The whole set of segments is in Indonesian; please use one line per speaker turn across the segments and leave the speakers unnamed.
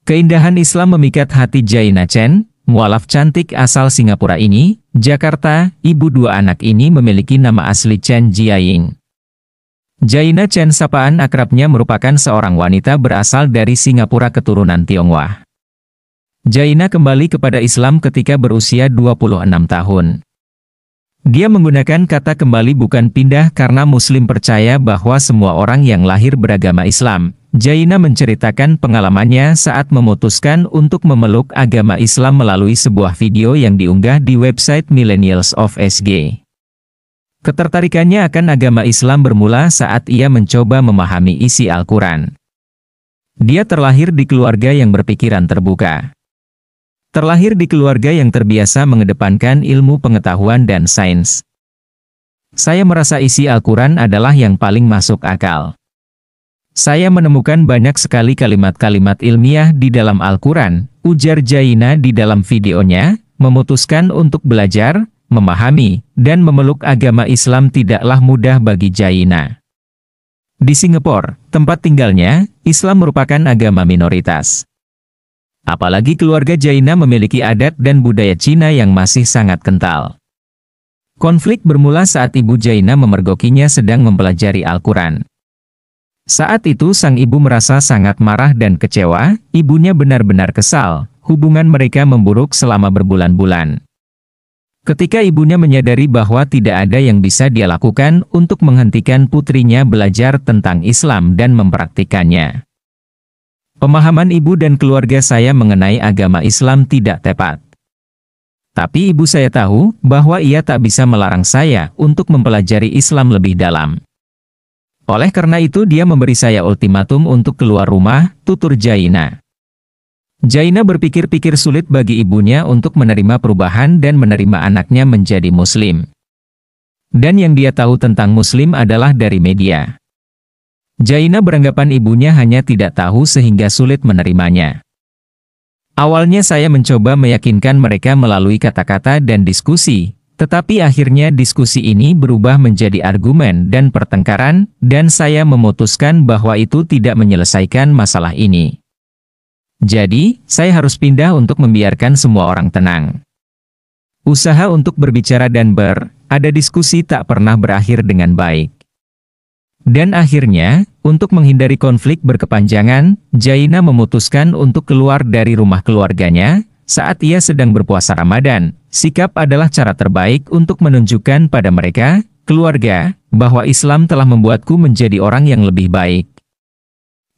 Keindahan Islam memikat hati Jaina Chen, mualaf cantik asal Singapura ini, Jakarta. Ibu dua anak ini memiliki nama asli Chen Jiaying. Jaina Chen sapaan akrabnya merupakan seorang wanita berasal dari Singapura keturunan Tionghoa. Jaina kembali kepada Islam ketika berusia 26 tahun. Dia menggunakan kata kembali bukan pindah karena Muslim percaya bahwa semua orang yang lahir beragama Islam. Jaina menceritakan pengalamannya saat memutuskan untuk memeluk agama Islam melalui sebuah video yang diunggah di website Millennials of SG. Ketertarikannya akan agama Islam bermula saat ia mencoba memahami isi Al-Quran. Dia terlahir di keluarga yang berpikiran terbuka. Terlahir di keluarga yang terbiasa mengedepankan ilmu pengetahuan dan sains. Saya merasa isi Al-Quran adalah yang paling masuk akal. Saya menemukan banyak sekali kalimat-kalimat ilmiah di dalam Al-Quran, ujar Jaina di dalam videonya. Memutuskan untuk belajar, memahami, dan memeluk agama Islam tidaklah mudah bagi Jaina. Di Singapura, tempat tinggalnya, Islam merupakan agama minoritas. Apalagi keluarga Jaina memiliki adat dan budaya Cina yang masih sangat kental. Konflik bermula saat ibu Jaina memergokinya sedang mempelajari Al-Quran. Saat itu sang ibu merasa sangat marah dan kecewa, ibunya benar-benar kesal, hubungan mereka memburuk selama berbulan-bulan. Ketika ibunya menyadari bahwa tidak ada yang bisa dia lakukan untuk menghentikan putrinya belajar tentang Islam dan mempraktikannya. Pemahaman ibu dan keluarga saya mengenai agama Islam tidak tepat. Tapi ibu saya tahu bahwa ia tak bisa melarang saya untuk mempelajari Islam lebih dalam. Oleh karena itu dia memberi saya ultimatum untuk keluar rumah, tutur Jaina. Jaina berpikir-pikir sulit bagi ibunya untuk menerima perubahan dan menerima anaknya menjadi Muslim. Dan yang dia tahu tentang Muslim adalah dari media. Jaina beranggapan ibunya hanya tidak tahu sehingga sulit menerimanya. Awalnya saya mencoba meyakinkan mereka melalui kata-kata dan diskusi, tetapi akhirnya diskusi ini berubah menjadi argumen dan pertengkaran, dan saya memutuskan bahwa itu tidak menyelesaikan masalah ini. Jadi, saya harus pindah untuk membiarkan semua orang tenang. Usaha untuk berbicara dan ada diskusi tak pernah berakhir dengan baik. Dan akhirnya, untuk menghindari konflik berkepanjangan, Jaina memutuskan untuk keluar dari rumah keluarganya. Saat ia sedang berpuasa Ramadan, sikap adalah cara terbaik untuk menunjukkan pada mereka, keluarga, bahwa Islam telah membuatku menjadi orang yang lebih baik.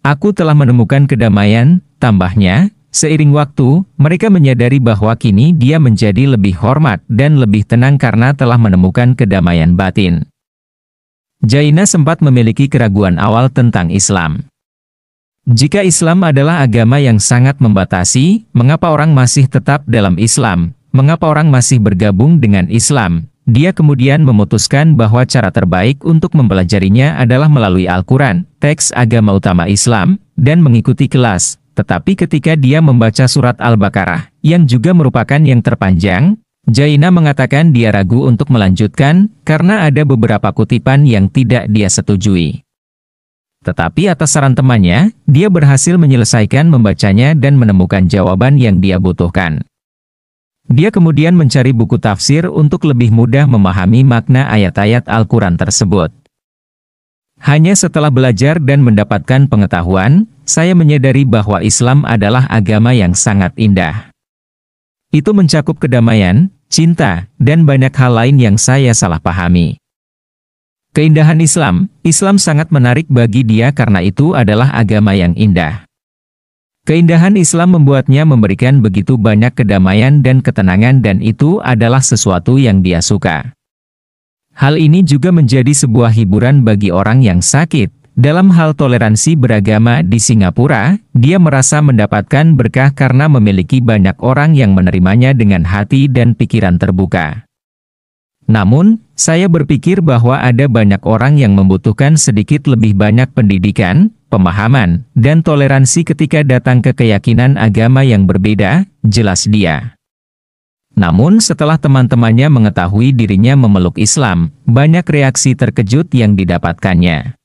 Aku telah menemukan kedamaian, tambahnya. Seiring waktu, mereka menyadari bahwa kini dia menjadi lebih hormat dan lebih tenang karena telah menemukan kedamaian batin. Jaina sempat memiliki keraguan awal tentang Islam. Jika Islam adalah agama yang sangat membatasi, mengapa orang masih tetap dalam Islam? Mengapa orang masih bergabung dengan Islam? Dia kemudian memutuskan bahwa cara terbaik untuk mempelajarinya adalah melalui Al-Quran, teks agama utama Islam, dan mengikuti kelas. Tetapi ketika dia membaca surat Al-Baqarah, yang juga merupakan yang terpanjang, Jaina mengatakan dia ragu untuk melanjutkan, karena ada beberapa kutipan yang tidak dia setujui. Tetapi atas saran temannya, dia berhasil menyelesaikan membacanya dan menemukan jawaban yang dia butuhkan. Dia kemudian mencari buku tafsir untuk lebih mudah memahami makna ayat-ayat Al-Quran tersebut. Hanya setelah belajar dan mendapatkan pengetahuan, saya menyadari bahwa Islam adalah agama yang sangat indah. Itu mencakup kedamaian, cinta, dan banyak hal lain yang saya salah pahami. Keindahan Islam sangat menarik bagi dia karena itu adalah agama yang indah. Keindahan Islam membuatnya memberikan begitu banyak kedamaian dan ketenangan dan itu adalah sesuatu yang dia suka. Hal ini juga menjadi sebuah hiburan bagi orang yang sakit. Dalam hal toleransi beragama di Singapura, dia merasa mendapatkan berkah karena memiliki banyak orang yang menerimanya dengan hati dan pikiran terbuka. Namun, saya berpikir bahwa ada banyak orang yang membutuhkan sedikit lebih banyak pendidikan, pemahaman, dan toleransi ketika datang ke keyakinan agama yang berbeda, jelas dia. Namun setelah teman-temannya mengetahui dirinya memeluk Islam, banyak reaksi terkejut yang didapatkannya.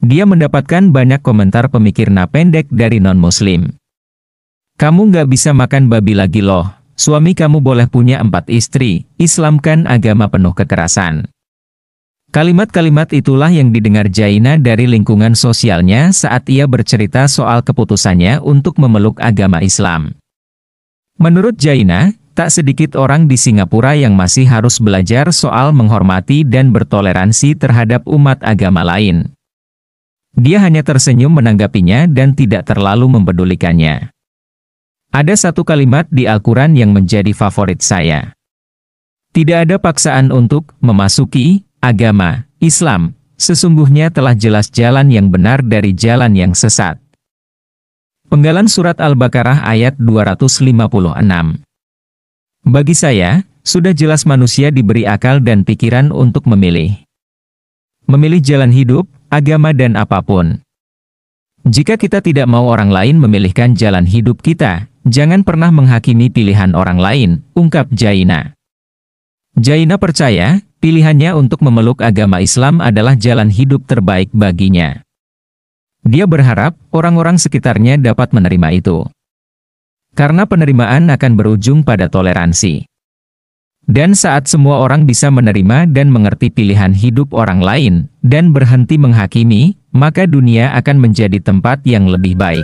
Dia mendapatkan banyak komentar pemikir pendek dari non-muslim. Kamu nggak bisa makan babi lagi loh. Suami kamu boleh punya 4 istri. Islam kan agama penuh kekerasan. Kalimat-kalimat itulah yang didengar Jaina dari lingkungan sosialnya saat ia bercerita soal keputusannya untuk memeluk agama Islam. Menurut Jaina, tak sedikit orang di Singapura yang masih harus belajar soal menghormati dan bertoleransi terhadap umat agama lain. Dia hanya tersenyum menanggapinya dan tidak terlalu mempedulikannya. Ada satu kalimat di Al-Quran yang menjadi favorit saya. Tidak ada paksaan untuk memasuki agama Islam. Sesungguhnya telah jelas jalan yang benar dari jalan yang sesat. Penggalan Surat Al-Baqarah ayat 256. Bagi saya, sudah jelas manusia diberi akal dan pikiran untuk memilih. Memilih jalan hidup, agama dan apapun. Jika kita tidak mau orang lain memilihkan jalan hidup kita, jangan pernah menghakimi pilihan orang lain, ungkap Jaina. Jaina percaya, pilihannya untuk memeluk agama Islam adalah jalan hidup terbaik baginya. Dia berharap orang-orang sekitarnya dapat menerima itu. Karena penerimaan akan berujung pada toleransi. Dan saat semua orang bisa menerima dan mengerti pilihan hidup orang lain, dan berhenti menghakimi, maka dunia akan menjadi tempat yang lebih baik.